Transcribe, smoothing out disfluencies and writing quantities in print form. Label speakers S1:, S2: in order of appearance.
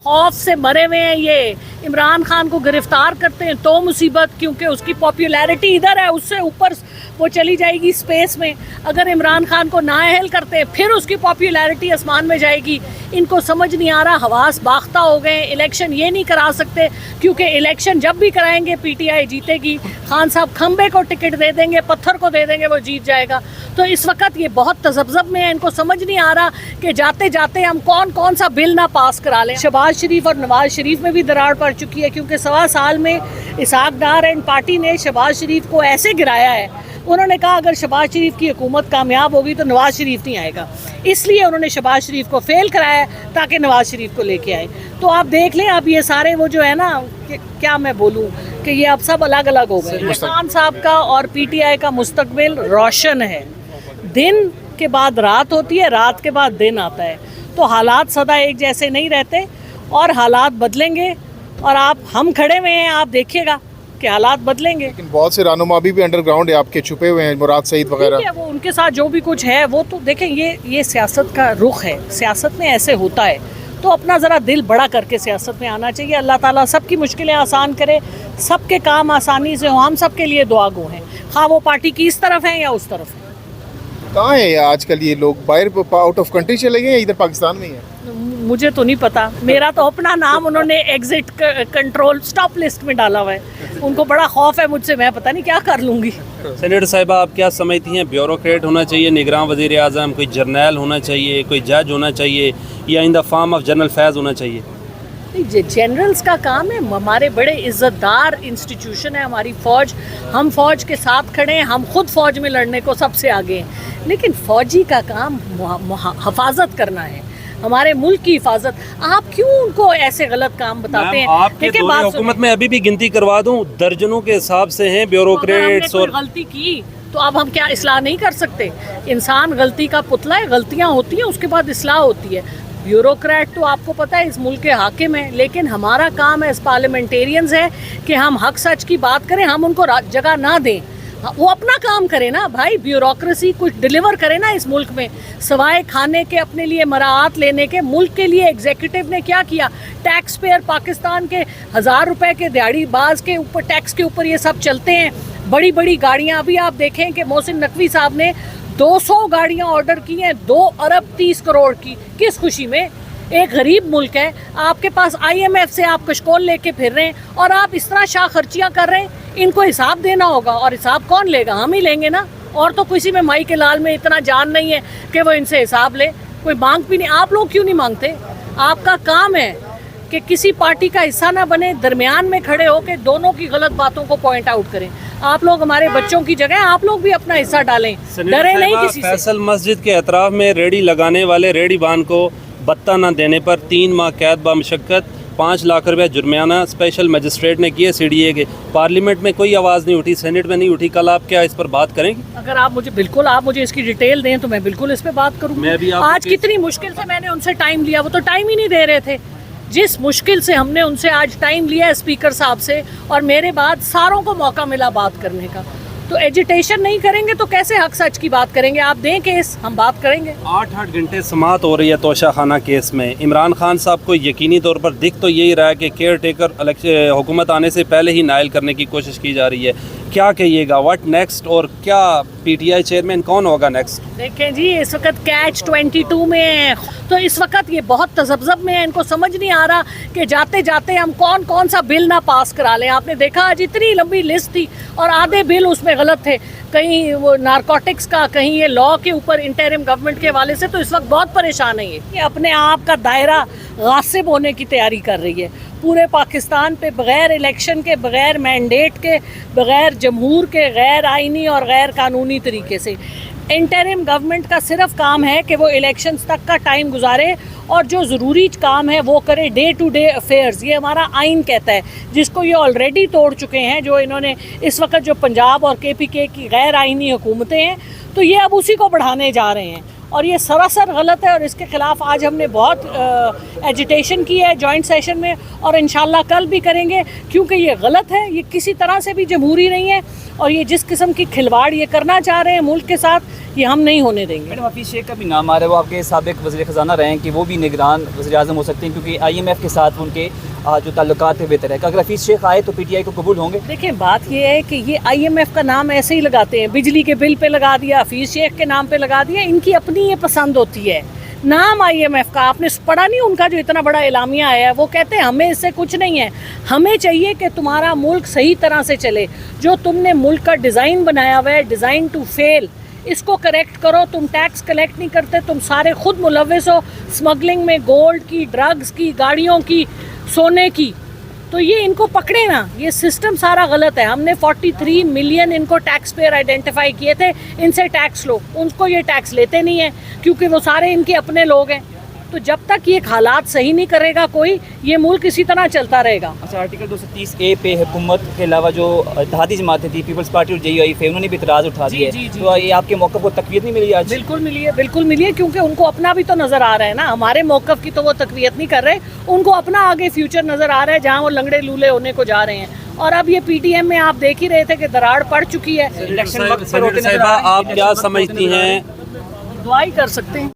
S1: खौफ से मरे हुए हैं ये। इमरान खान को गिरफ्तार करते हैं तो मुसीबत, क्योंकि उसकी पॉपुलैरिटी इधर है, उससे ऊपर वो चली जाएगी स्पेस में। अगर इमरान खान को नाअहल करते हैं फिर उसकी पॉपुलैरिटी आसमान में जाएगी। इनको समझ नहीं आ रहा, हवास बाख्ता हो गए। इलेक्शन ये नहीं करा सकते क्योंकि इलेक्शन जब भी कराएंगे पीटीआई जीतेगी। खान साहब खंबे को टिकट दे देंगे, पत्थर को दे देंगे, वो जीत जाएगा। तो इस वक्त ये बहुत तजब्जब में है। इनको समझ नहीं आ रहा कि जाते जाते हम कौन कौन सा बिल ना पास करा लें। शहबाज शरीफ और नवाज शरीफ में भी दरार पड़ चुकी है, क्योंकि 1.25 साल में इसहाक डार एंड पार्टी ने शहबाज शरीफ को ऐसे गिराया है। उन्होंने कहा अगर शहबाज शरीफ की हुकूमत कामयाब होगी तो नवाज शरीफ नहीं आएगा, इसलिए उन्होंने शहबाज शरीफ को फेल कराया ताकि नवाज शरीफ को लेके आए। तो आप देख लें, अब ये सारे वो जो है ना, क्या मैं बोलूँ कि ये अब सब अलग अलग हो गए। खान साहब का और पीटीआई का मुस्तकबिल रोशन है। दिन के बाद रात होती है, रात के बाद दिन आता है। तो हालात सदा एक जैसे नहीं रहते और हालात बदलेंगे। और हम खड़े हुए हैं, आप देखिएगा कि हालात बदलेंगे।
S2: लेकिन बहुत से रहनुमा भी अंडरग्राउंड है आपके, छुपे हुए हैं, मुराद सईद वगैरह।
S1: वो उनके साथ जो भी कुछ है वो तो देखें, ये सियासत का रुख है। सियासत में ऐसे होता है, तो अपना ज़रा दिल बड़ा करके सियासत में आना चाहिए। अल्लाह ताला सबकी मुश्किलें आसान करे, सबके काम आसानी से हो। हम सब के लिए दुआ गो हैं, खा वो पार्टी की इस तरफ है या उस तरफ है।
S2: कहाँ है आजकल ये लोग? बाहर आउट ऑफ कंट्री चले गए या इधर पाकिस्तान में ही है?
S1: मुझे तो नहीं पता। मेरा तो अपना नाम उन्होंने एग्जिट कंट्रोल स्टॉप लिस्ट में डाला हुआ है। उनको बड़ा खौफ है मुझसे, मैं पता नहीं क्या कर लूँगी।
S3: सेनेटर साहिबा, आप क्या समझती हैं, ब्यूरोक्रेट होना चाहिए निगरान वज़ीर आज़म, कोई जर्नैल होना चाहिए, कोई जज होना चाहिए, या in the form of general Faiz होना चाहिए?
S1: जनरल्स का काम है। हमारे बड़े इज़्ज़तदार इंस्टीट्यूशन है हमारी फ़ौज। हम फ़ौज के साथ खड़े हैं, हम खुद फ़ौज में लड़ने को सबसे आगे हैं। लेकिन फ़ौजी का काम हिफाजत करना है, हमारे मुल्क की हिफाजत। आप क्यों उनको ऐसे गलत काम बताते हैं?
S3: आपके दौरे हुकूमत में अभी भी गिनती करवा दूं, दर्जनों के हिसाब से हैं ब्यूरोक्रेट्स। और
S1: गलती की तो अब हम क्या इस्लाह नहीं कर सकते? इंसान गलती का पुतला है, गलतियां होती हैं, उसके बाद इस्लाह होती है। ब्यूरोक्रेट तो आपको पता है इस मुल्क के हाकिम हैं, लेकिन हमारा काम एज पार्लियामेंटेरियंस है कि हम हक सच की बात करें, हम उनको जगह ना दें। वो अपना काम करे ना भाई, ब्यूरोक्रेसी कुछ डिलीवर करे ना इस मुल्क में। सवाए खाने के, अपने लिए मराहत लेने के, मुल्क के लिए एग्जीक्यूटिव ने क्या किया? टैक्स पेयर पाकिस्तान के 1000 रुपए के दिहाड़ी बाज के ऊपर, टैक्स के ऊपर ये सब चलते हैं। बड़ी बड़ी गाड़ियाँ, अभी आप देखें कि मोहसिन नकवी साहब ने 200 गाड़ियाँ ऑर्डर की हैं 2 अरब 30 करोड़ की। किस खुशी में? एक गरीब मुल्क है, आपके पास IMF से आप कशकोल लेके फिर रहे हैं और आप इस तरह शाह खर्चियाँ कर रहे हैं। इनको हिसाब देना होगा, और हिसाब कौन लेगा? हम ही लेंगे ना। और तो किसी में माई के लाल में इतना जान नहीं है कि वो इनसे हिसाब ले। कोई मांग भी नहीं। आप लोग क्यों नहीं मांगते? आपका काम है कि किसी पार्टी का हिस्सा ना बने, दरमियान में खड़े होकर दोनों की गलत बातों को पॉइंट आउट करें। आप लोग हमारे बच्चों की जगह, आप लोग भी अपना हिस्सा डालें, डरे नहीं किसी से।
S3: फैसल मस्जिद के अतराफ में रेडी लगाने वाले रेडी बान को बत्ता न देने पर 3 माह कैद बामुशक्कत, 5 लाख रुपये जुर्माना स्पेशल मजिस्ट्रेट ने किए CDA के। पार्लियामेंट में कोई आवाज़ नहीं उठी, सेनेट में नहीं उठी। कल आप क्या इस पर बात करेंगे?
S1: अगर आप मुझे इसकी डिटेल दें तो मैं बिल्कुल इस पे बात करूँगी। आज कितनी मुश्किल से मैंने उनसे टाइम लिया, वो तो टाइम ही नहीं दे रहे थे। जिस मुश्किल से हमने उनसे आज टाइम लिया है स्पीकर साहब से, और मेरे बाद सारों को मौका मिला बात करने का। तो एजिटेशन नहीं करेंगे तो कैसे हक सच की बात करेंगे? आप दें केस, हम बात करेंगे।
S3: 8 घंटे समाअत हो रही है तोशा खाना केस में। इमरान खान साहब को यकीनी तौर पर दिख तो यही रहा है कि केयर टेकर हुकूमत आने से पहले ही नायल करने की कोशिश की जा रही है। क्या कहिएगा, व्हाट नेक्स्ट, और क्या PTI चेयरमैन कौन होगा नेक्स्ट?
S1: देखें जी, इस वक्त कैच 22 में है, तो इस वक्त ये बहुत तजब्जब में है। इनको समझ नहीं आ रहा कि जाते जाते हम कौन कौन सा बिल ना पास करा लें। आपने देखा आज इतनी लंबी लिस्ट थी और आधे बिल उसमें गलत थे। कहीं वो नारकोटिक्स का, कहीं ये लॉ के ऊपर इंटरिम गवर्नमेंट के हवाले से। तो इस वक्त बहुत परेशान है ये अपने आप का दायरा गासिब होने की तैयारी कर रही है पूरे पाकिस्तान पे, बग़ैर इलेक्शन के, बग़ैर मैंडेट के, बग़ैर जमहूर के, गैर आइनी और गैर कानूनी तरीके से। इंटरिम गवर्नमेंट का सिर्फ काम है कि वो इलेक्शंस तक का टाइम गुजारे और जो ज़रूरी काम है वो करे, डे टू डे अफेयर्स। ये हमारा आइन कहता है, जिसको ये ऑलरेडी तोड़ चुके हैं। जो इन्होंने इस वक्त जो पंजाब और KPK की गैर आइनी हुकूमतें हैं, तो ये अब उसी को बढ़ाने जा रहे हैं। اور یہ سراسر غلط ہے، اور اس کے خلاف آج ہم نے بہت ایجیٹیشن کی ہے جوائنٹ سیشن میں، اور انشاءاللہ کل بھی کریں گے، کیونکہ یہ غلط ہے، یہ کسی طرح سے بھی جمہوری نہیں ہے، اور یہ جس قسم کی کھلواڑ یہ کرنا چاہ رہے ہیں ملک کے ساتھ، یہ ہم نہیں ہونے دیں گے۔
S4: میڈم حفیظ شیخ کا بھی نام آ رہا ہے، وہ آپ کے سابق وزیر خزانہ رہے ہیں کہ وہ بھی نگران وزیر اعظم ہو سکتے ہیں، کیونکہ آئی ایم ایف کے ساتھ ان کے جو تعلقات ہیں بہتر ہے۔ کہ اگر حفیظ شیخ آئے تو پی ٹی آئی کو قبول ہوں گے؟
S1: دیکھیں بات یہ ہے کہ یہ آئی ایم ایف کا نام ایسے ہی لگاتے ہیں، بجلی کے بل پہ لگا دیا، حفیظ شیخ کے نام پہ لگا دیا، ان کی اپنی یہ پسند ہوتی ہے۔ نام آئی ایم ایف کا آپ نے پڑھا نہیں ان کا جو اتنا بڑا اعلامیہ آیا ہے، وہ کہتے ہیں ہمیں اس سے کچھ نہیں ہے، ہمیں چاہیے کہ تمہارا ملک صحیح طرح سے چلے، جو تم نے ملک کا ڈیزائن بنایا ہوا ہے، ڈیزائن ٹو فیل، اس کو کریکٹ کرو۔ تم ٹیکس کلیکٹ نہیں کرتے، تم سارے خود ملوث ہو اسمگلنگ میں، گولڈ کی، ڈرگز کی، گاڑیوں کی، سونے کی، تو یہ ان کو پکڑے نا، یہ سسٹم سارا غلط ہے۔ ہم نے 43 ملین ان کو ٹیکس پیئر آئیڈینٹیفائی کیے تھے، ان سے ٹیکس لو، ان کو یہ ٹیکس لیتے نہیں ہیں کیونکہ وہ سارے ان کے اپنے لوگ ہیں۔ تو جب تک یہ حالات صحیح نہیں کرے گا کوئی، یہ ملک اسی طرح چلتا رہے گا۔
S4: اچھا، آرٹیکل 230A پہ حکومت کے علاوہ جو اتحادی جماعتیں تھی، پیپلز پارٹی اور JUIF، انہوں نے بھی اعتراض اٹھا دیا ہے، تو یہ آپ کے موقف کو تقویت نہیں ملی آج؟
S1: بالکل ملی ہے، بالکل ملی ہے، کیونکہ ان کو اپنا بھی تو نظر آ رہا ہے نا، ہمارے موقف کی تو وہ تقویت نہیں کر رہے، ان کو اپنا آگے فیوچر نظر آ رہا ہے جہاں وہ لنگڑے لولے ہونے کو جا رہے ہیں۔ اور اب یہ پی ٹی ایم میں آپ دیکھ ہی رہے تھے کہ دراڑ پڑ چکی ہے۔
S4: الیکشن وقت پر
S3: صاحبہ آپ کیا سمجھتی ہیں؟
S1: دعائی کر سکتے ہیں۔